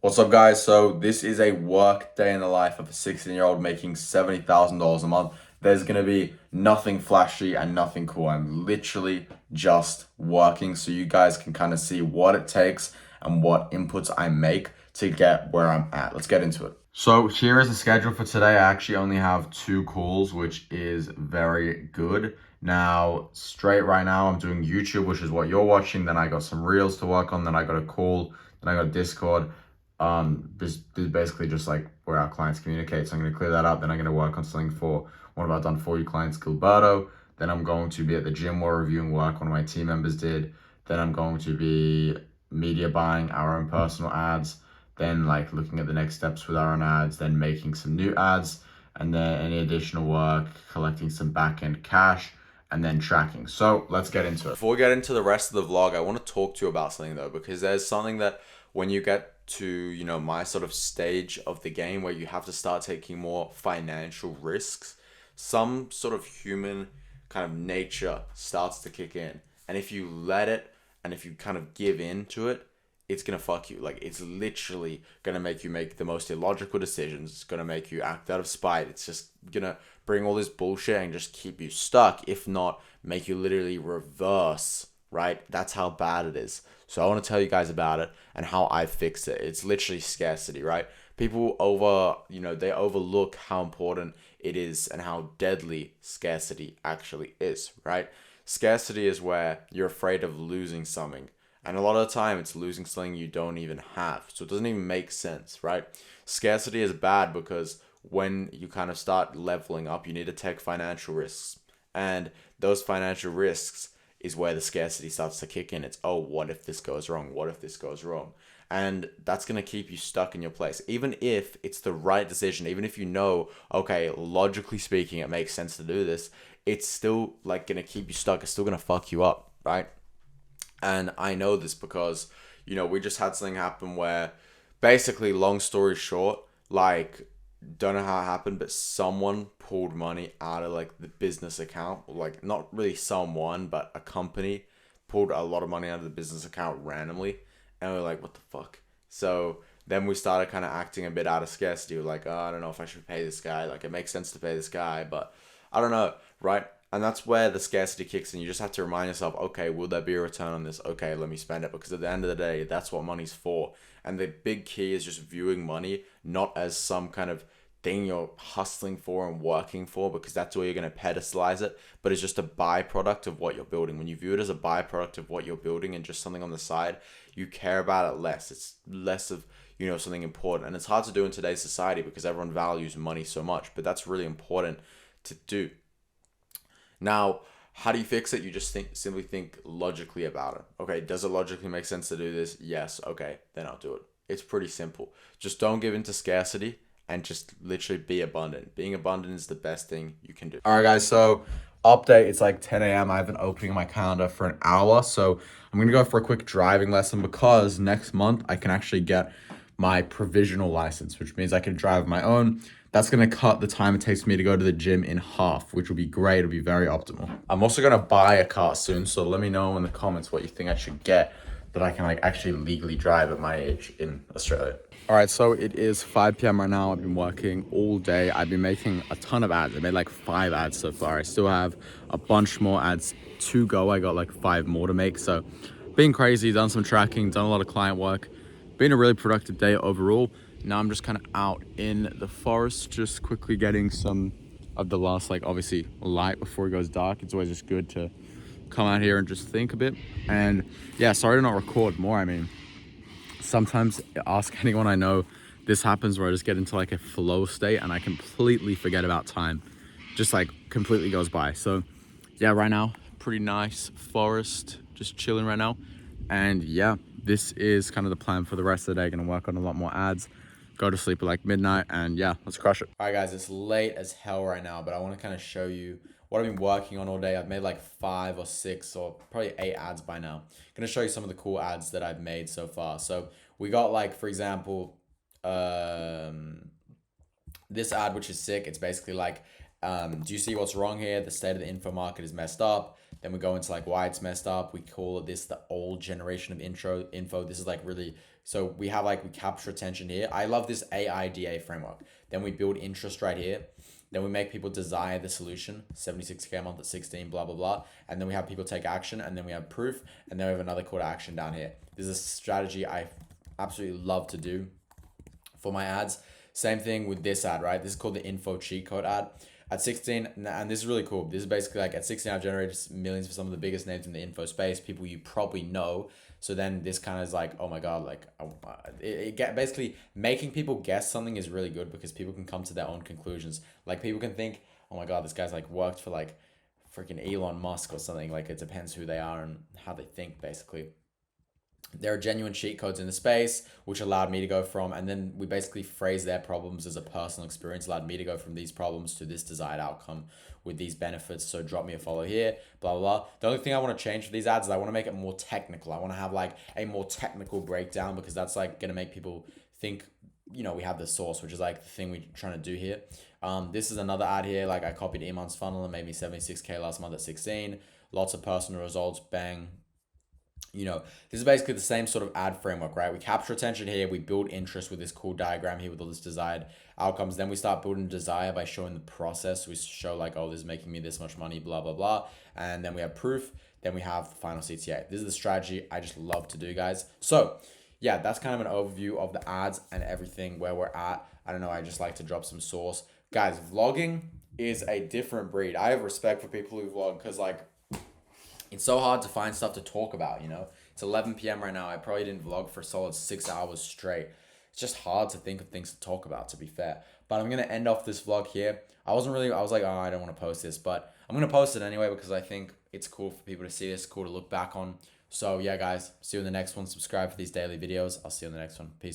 What's up, guys? So this is a work day in the life of a 16-year-old making $70,000 a month. There's gonna be nothing flashy and nothing cool. I'm literally just working so you guys can kind of see what it takes and what inputs I make to get where I'm at. Let's get into it. So here is the schedule for today. I actually only have two calls, which is very good. Now, straight right now, I'm doing YouTube, which is what you're watching. Then I got some reels to work on. Then I got a call. Then I got Discord. This is basically just like where our clients communicate. So I'm going to clear that up. Then I'm going to work on something for one of our done for you clients, Gilberto. Then I'm going to be at the gym while reviewing work one of my team members did. Then I'm going to be media buying our own personal ads. Then like looking at the next steps with our own ads. Then making some new ads. And then any additional work, collecting some back-end cash, and then tracking. So let's get into it. Before we get into the rest of the vlog, I want to talk to you about something though, because there's something that when you get to, my sort of stage of the game where you have to start taking more financial risks, some sort of human kind of nature starts to kick in. And if you let it and if you kind of give in to it, it's gonna fuck you. Like, it's literally gonna make you make the most illogical decisions. It's gonna make you act out of spite. It's just gonna bring all this bullshit and just keep you stuck, if not make you literally reverse, right? That's how bad it is. So I want to tell you guys about it and how I fixed it. It's literally scarcity, right? People they overlook how important it is and how deadly scarcity actually is, right? Scarcity is where you're afraid of losing something. And a lot of the time, it's losing something you don't even have. So it doesn't even make sense, right? Scarcity is bad because when you kind of start leveling up, you need to take financial risks. And those financial risks is where the scarcity starts to kick in. It's, oh, what if this goes wrong? What if this goes wrong? And that's going to keep you stuck in your place. Even if it's the right decision, even if you know, okay, logically speaking, it makes sense to do this, it's still like going to keep you stuck. It's still going to fuck you up, right? And I know this because, we just had something happen where basically, long story short, like, don't know how it happened, but someone pulled money out of like the business account. Like, not really someone, but a company pulled a lot of money out of the business account randomly. And we are like, what the fuck? So then we started kind of acting a bit out of scarcity. We're like, oh, I don't know if I should pay this guy. Like, it makes sense to pay this guy, but I don't know, right? And that's where the scarcity kicks in. You just have to remind yourself, okay, will there be a return on this? Okay, let me spend it. Because at the end of the day, that's what money's for. And the big key is just viewing money not as some kind of thing you're hustling for and working for, because that's where you're going to pedestalize it, but it's just a byproduct of what you're building. When you view it as a byproduct of what you're building and just something on the side, you care about it less. It's less of, something important. And it's hard to do in today's society because everyone values money so much, but that's really important to do. Now, how do you fix it? You just simply think logically about it. Okay, does it logically make sense to do this? Yes. Okay, then I'll do it. It's pretty simple. Just don't give in to scarcity and just literally be abundant. Being abundant is the best thing you can do. All right, guys. So update, it's like 10 a.m. I have an opening in my calendar for an hour. So I'm going to go for a quick driving lesson because next month I can actually get my provisional license, which means I can drive my own. That's going to cut the time it takes me to go to the gym in half, which will be great. It'll be very optimal. I'm also going to buy a car soon. So let me know in the comments what you think I should get that I can like actually legally drive at my age in Australia. All right, so it is 5 p.m. right now. I've been working all day. I've been making a ton of ads. I made like 5 ads so far. I still have a bunch more ads to go. I got like 5 more to make. So being crazy, done some tracking, done a lot of client work. Been a really productive day overall. Now I'm just kind of out in the forest, just quickly getting some of the last, like, obviously light before it goes dark. It's always just good to come out here and just think a bit. And yeah, sorry to not record more. I mean, sometimes ask anyone I know, this happens where I just get into like a flow state and I completely forget about time. Just like completely goes by. So yeah, right now, pretty nice forest, just chilling right now. And yeah, this is kind of the plan for the rest of the day. Gonna work on a lot more ads, go to sleep at like midnight, and yeah, let's crush it. All right, guys, it's late as hell right now, but I want to kind of show you what I've been working on all day. I've made like 5 or 6 or probably 8 ads by now. Gonna show you some of the cool ads that I've made so far. So we got like, for example, this ad, which is sick. It's basically like Do you see what's wrong here? The state of the info market is messed up. Then we go into like why it's messed up. We call this the old generation of info. This is like really, so we have like, we capture attention here. I love this AIDA framework. Then we build interest right here. Then we make people desire the solution, 76K a month at 16, blah, blah, blah. And then we have people take action, and then we have proof, and then we have another call to action down here. This is a strategy I absolutely love to do for my ads. Same thing with this ad, right? This is called the info cheat code ad. At 16, and this is really cool. This is basically like at 16, I've generated millions for some of the biggest names in the info space, people you probably know. So then this kind of is like, oh my God, like basically making people guess something is really good because people can come to their own conclusions. Like people can think, oh my God, this guy's like worked for like freaking Elon Musk or something. Like it depends who they are and how they think basically. There are genuine cheat codes in the space, which allowed me to go from, and then we basically phrase their problems as a personal experience, allowed me to go from these problems to this desired outcome with these benefits. So drop me a follow here, blah, blah, blah. The only thing I want to change for these ads is I want to make it more technical. I want to have like a more technical breakdown because that's like going to make people think, we have the source, which is like the thing we're trying to do here. This is another ad here. Like I copied Iman's funnel and made me 76K last month at 16. Lots of personal results, bang. This is basically the same sort of ad framework, right? We capture attention here, we build interest with this cool diagram here with all this desired outcomes. Then we start building desire by showing the process. We show like, oh, this is making me this much money, blah, blah, blah. And then we have proof. Then we have the final CTA. This is the strategy I just love to do, guys. So yeah, that's kind of an overview of the ads and everything where we're at. I don't know, I just like to drop some source. Guys, vlogging is a different breed. I have respect for people who vlog because like, it's so hard to find stuff to talk about. It's 11 p.m. right now. I probably didn't vlog for a solid 6 hours straight. It's just hard to think of things to talk about, to be fair. But I'm going to end off this vlog here. I was like, oh, I don't want to post this, but I'm going to post it anyway because I think it's cool for people to see this, cool to look back on. So yeah, guys, see you in the next one. Subscribe for these daily videos. I'll see you in the next one. Peace.